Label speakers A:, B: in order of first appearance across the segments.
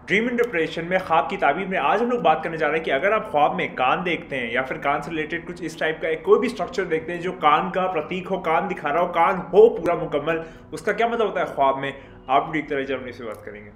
A: Dream interpretation में ख्वाब की ताबीर में आज हम लोग बात करने जा रहे हैं कि अगर आप ख्वाब में कान देखते हैं या फिर कान से रिलेटेड कुछ इस टाइप का कोई भी स्ट्रक्चर देखते हैं जो कान का प्रतीक हो, कान दिखा रहा हो, कान हो पूरा मुकम्मल, उसका क्या मतलब होता है ख्वाब में। आप भी देखते रहिए, जब हम इससे बात करेंगे।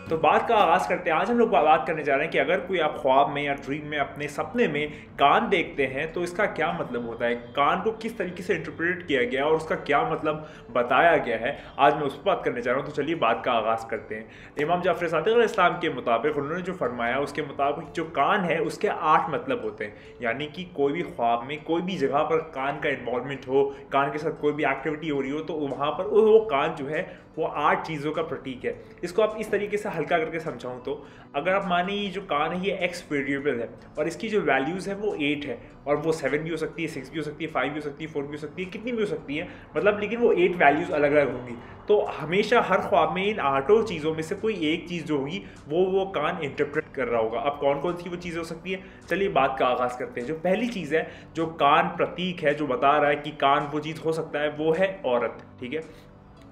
A: तो बात का आगाज़ करते हैं। आज हम लोग बात करने जा रहे हैं कि अगर कोई आप ख्वाब में या ड्रीम में अपने सपने में कान देखते हैं तो इसका क्या मतलब होता है, कान को किस तरीके से इंटरप्रेट किया गया और उसका क्या मतलब बताया गया है। आज मैं उस पर बात करने जा रहा हूँ। तो चलिए बात का आगाज़ करते हैं। इमाम जाफर सादिक अलैहिस्सलाम के मुताबिक उन्होंने जो फरमाया उसके मुताबिक जो कान है उसके 8 मतलब होते हैं। यानी कि कोई भी ख्वाब में कोई भी जगह पर कान का इन्वॉल्वमेंट हो, कान के साथ कोई भी एक्टिविटी हो रही हो, तो वहाँ पर वो कान जो है वो 8 चीज़ों का प्रतीक है। इसको आप इस तरीके से हल्का करके समझाऊं तो अगर आप माने ये जो कान है ये एक्स वेरिएबल है और इसकी जो वैल्यूज़ है वो 8 है और वो 7 भी हो सकती है, 6 भी हो सकती है, 5 भी हो सकती है, 4 भी हो सकती है, कितनी भी हो सकती है, मतलब लेकिन वो 8 वैल्यूज़ अलग अलग होंगी। तो हमेशा हर ख्वाब में इन 8 चीज़ों में से कोई एक चीज़ जो होगी वो कान इंटरप्रेट कर रहा होगा। अब कौन कौन सी वो चीज़ें हो सकती है, चलिए बात का आगाज़ करते हैं। जो पहली चीज़ है, जो कान प्रतीक है, जो बता रहा है कि कान वो चीज़ हो सकता है, वो है औरत। ठीक है,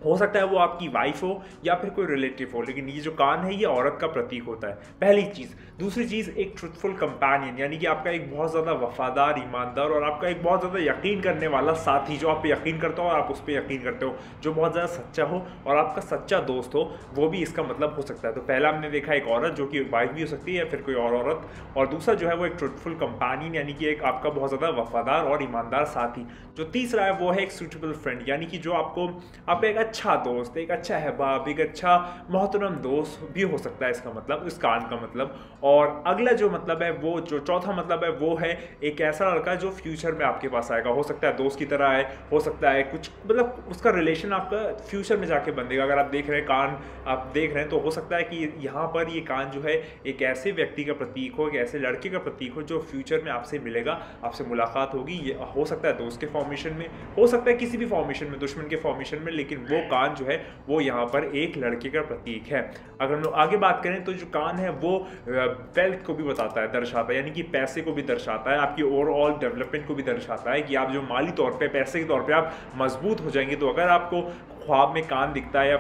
A: हो सकता है वो आपकी वाइफ हो या फिर कोई रिलेटिव हो, लेकिन ये जो कान है ये औरत का प्रतीक होता है, पहली चीज़। दूसरी चीज़, एक ट्रुथफुल कंपेनियन, यानी कि आपका एक बहुत ज़्यादा वफादार, ईमानदार और आपका एक बहुत ज़्यादा यकीन करने वाला साथी, जो आप पे यकीन करता हो और आप उस पर यकीन करते हो, जो बहुत ज़्यादा सच्चा हो और आपका सच्चा दोस्त हो, वो भी इसका मतलब हो सकता है। तो पहला हमने देखा एक औरत, जो कि वाइफ भी हो सकती है या फिर कोई और औरत, और दूसरा जो है वो एक ट्रुथफुल कंपेनियन, यानी कि एक आपका बहुत ज़्यादा वफादार और ईमानदार साथी। जो तीसरा है वो है एक सूटेबल फ्रेंड, यानी कि जो आप एक अच्छा दोस्त, एक अच्छा अहबाब, एक अच्छा मोहतरम दोस्त भी हो सकता है, इसका मतलब, इस कान का मतलब। और अगला जो मतलब है, वो जो चौथा मतलब है, वो है एक ऐसा लड़का जो फ्यूचर में आपके पास आएगा। हो सकता है दोस्त की तरह है, हो सकता है कुछ मतलब उसका रिलेशन आपका फ्यूचर में जाके बनेगा। अगर आप देख रहे हैं कान, आप देख रहे हैं, तो हो सकता है कि यहाँ पर ये कान जो है एक ऐसे व्यक्ति का प्रतीक हो, एक ऐसे लड़के का प्रतीक हो जो फ्यूचर में आपसे मिलेगा, आपसे मुलाकात होगी। ये हो सकता है दोस्त के फॉर्मेशन में, हो सकता है किसी भी फॉर्मेशन में, दुश्मन के फॉर्मेशन में, लेकिन वो कान जो है वो यहाँ पर एक लड़के का प्रतीक है। अगर हम लोग आगे बात करें तो जो कान है वो वेल्थ को भी बताता है, दर्शाता है, यानी कि पैसे को भी दर्शाता है, आपकी ओवरऑल डेवलपमेंट को भी दर्शाता है कि आप जो माली तौर पे, पैसे के तौर पे आप मजबूत हो जाएंगे। तो अगर आपको ख्वाब में कान दिखता है या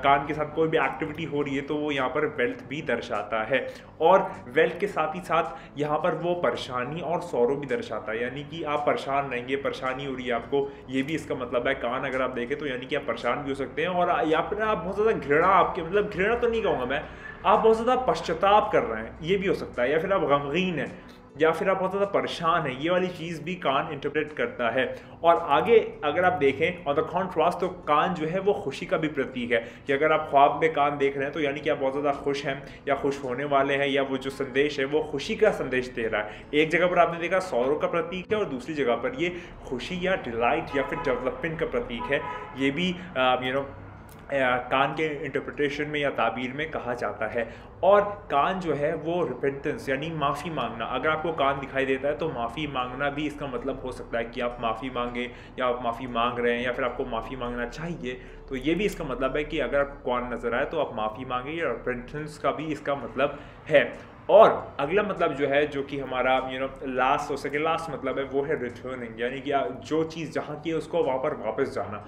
A: कान के साथ कोई भी एक्टिविटी हो रही है तो वो यहाँ पर वेल्थ भी दर्शाता है। और वेल्थ के साथ ही साथ यहाँ पर वो परेशानी और सौरों भी दर्शाता है, यानी कि आप परेशान रहेंगे, परेशानी हो रही है आपको, ये भी इसका मतलब है। कान अगर आप देखें तो यानी कि आप परेशान भी हो सकते हैं, और या फिर आप बहुत ज़्यादा घृणा, आपके मतलब घृणा तो नहीं कहूँगा मैं, आप बहुत ज़्यादा पश्चाताप कर रहे हैं, ये भी हो सकता है, या फिर आप गमगीन हैं, या फिर आप बहुत ज़्यादा परेशान है, ये वाली चीज़ भी कान इंटरप्रेट करता है। और आगे अगर आप देखें ऑन द कॉन्ट्रास्ट, तो कान जो है वो खुशी का भी प्रतीक है, कि अगर आप ख्वाब में कान देख रहे हैं तो यानी कि आप बहुत ज़्यादा खुश हैं या खुश होने वाले हैं, या वो जो संदेश है वो खुशी का संदेश दे रहा है। एक जगह पर आपने देखा सौरों का प्रतीक है और दूसरी जगह पर ये खुशी या डिलाइट या फिर डेवलपमेंट का प्रतीक है। ये भी कान के इंटरप्रिटेशन में या ताबीर में कहा जाता है। और कान जो है वो रिपेंटेंस, यानी माफ़ी मांगना, अगर आपको कान दिखाई देता है तो माफ़ी मांगना भी इसका मतलब हो सकता है कि आप माफ़ी मांगे या आप माफ़ी मांग रहे हैं या फिर आपको माफ़ी मांगना चाहिए। तो ये भी इसका मतलब है कि अगर आपको कान नज़र आए तो आप माफ़ी मांगे, या रिपेंटेंस का भी इसका मतलब है। और अगला मतलब जो है, जो कि हमारा लास्ट हो सके, लास्ट मतलब है वो है रिटर्निंग, यानी कि जो चीज़ जहाँ की है उसको वहाँ पर वापस जाना।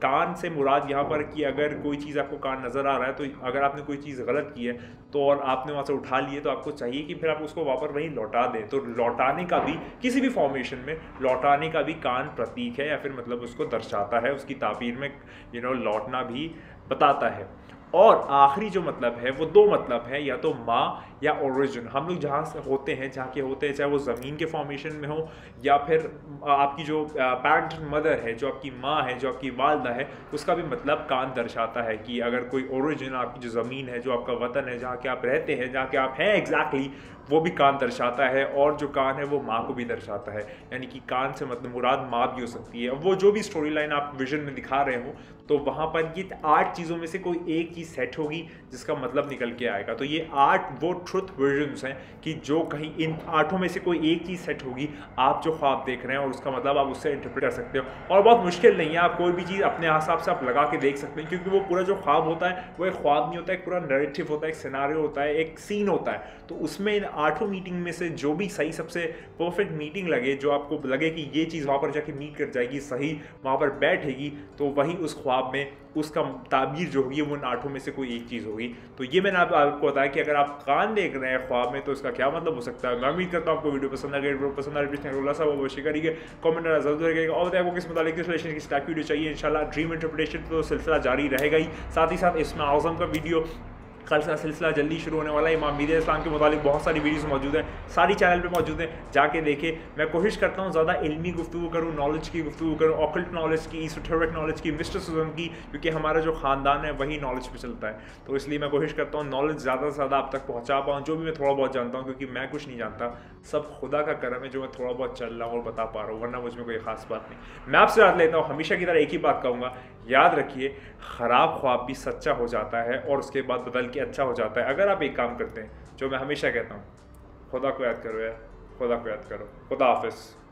A: कान से मुराद यहाँ पर कि अगर कोई चीज़ आपको कान नज़र आ रहा है तो अगर आपने कोई चीज़ गलत की है तो और आपने वहाँ से उठा ली है तो आपको चाहिए कि फिर आप उसको वहाँ पर वहीं लौटा दें। तो लौटाने का भी, किसी भी फॉर्मेशन में लौटाने का भी कान प्रतीक है, या फिर मतलब उसको दर्शाता है, उसकी ताबीर में लौटना भी बताता है। और आखिरी जो मतलब है वो 2 मतलब है, या तो माँ या ओरिजिन। हम लोग जहाँ से होते हैं, जहाँ के होते हैं, चाहे वो ज़मीन के फॉर्मेशन में हो या फिर आपकी जो पैरेंट मदर है, जो आपकी माँ है, जो आपकी वालदा है, उसका भी मतलब कान दर्शाता है कि अगर कोई ओरिजिन, आपकी जो ज़मीन है, जो आपका वतन है, जहाँ के आप रहते हैं, जहाँ के आप हैं एग्जैक्टली, वो भी कान दर्शाता है। और जो कान है वो माँ को भी दर्शाता है, यानी कि कान से मतलब मुराद माँ भी हो सकती है। वो जो भी स्टोरी लाइन आप विजन में दिखा रहे हो, तो वहाँ पर ये 8 चीज़ों में से कोई एक चीज़ सेट होगी जिसका मतलब निकल के आएगा। तो ये 8 वो ट्रुथ विजन्स हैं कि जो कहीं इन 8 में से कोई एक चीज़ सेट होगी, आप जो ख्वाब देख रहे हैं, और उसका मतलब आप उससे इंटरप्रेट कर सकते हो। और बहुत मुश्किल नहीं है, आप कोई भी चीज़ अपने हिसाब से आप लगा के देख सकते हैं, क्योंकि वो पूरा जो ख्वाब होता है वो एक ख्वाब नहीं होता है, एक पूरा नैरेटिव होता है, एक सिनारियो होता है, एक सीन होता है। तो उसमें इन 8 मीटिंग में से जो भी सही सबसे परफेक्ट मीटिंग लगे, जो आपको लगे कि ये चीज़ वहाँ पर जाके मीट कर जाएगी, सही वहाँ पर बैठेगी, तो वही उस ख्वाब में उसका ताबीर जो होगी वो उन 8 में से कोई एक चीज़ होगी। तो ये मैंने आपको बताया कि अगर आप कान देख रहे हैं ख्वाब में तो इसका क्या मतलब हो सकता है। मैं उम्मीद करता हूँ आपको वीडियो पसंद आ गई। वीडियो पसंद आ रही साहब अवश्य करिए, कमेंट जरूर करिएगा और बताइए आपको किस मुताबिक किस रिलेशन की स्टैक वीडियो चाहिए। इंशाल्लाह ड्रीम इंटरप्रिटेशन तो सिलसिला जारी रहेगा ही, साथ ही साथ इसमें आज़म का वीडियो कल का सिलसिला जल्दी शुरू होने वाला है। इमाम मीर इस्लाम के मुताबिक बहुत सारी वीडियोस मौजूद हैं, सारी चैनल पे मौजूद हैं, जाके देखें। मैं कोशिश करता हूँ ज़्यादा इल्मी गुफ्तगू करूँ, नॉलेज की गुफ्तगू करूँ, ऑकल्ट नॉलेज की, इज़ोटेरिक नॉलेज की, मिस्टिसिज्म की, क्योंकि हमारा जो ख़ानदान है वही नॉलेज पे चलता है। तो इसलिए मैं कोशिश करता हूँ नॉलेज ज़्यादा से ज़्यादा आप तक पहुँचा पाऊँ, जो भी मैं थोड़ा बहुत जानता हूँ, क्योंकि मैं कुछ नहीं जानता, सब खुदा का करम है जो मैं थोड़ा बहुत चल रहा हूँ और बता पा रहा हूँ, वरना मुझ में कोई ख़ास बात नहीं। मैं आपसे याद लेता हूँ, हमेशा की तरह एक ही बात कहूँगा, याद रखिए ख़राब ख्वाब भी सच्चा हो जाता है और उसके बाद बदल के अच्छा हो जाता है अगर आप एक काम करते हैं, जो मैं हमेशा कहता हूँ, खुदा को याद करो यार, खुदा को याद करो। खुदा हाफिज़।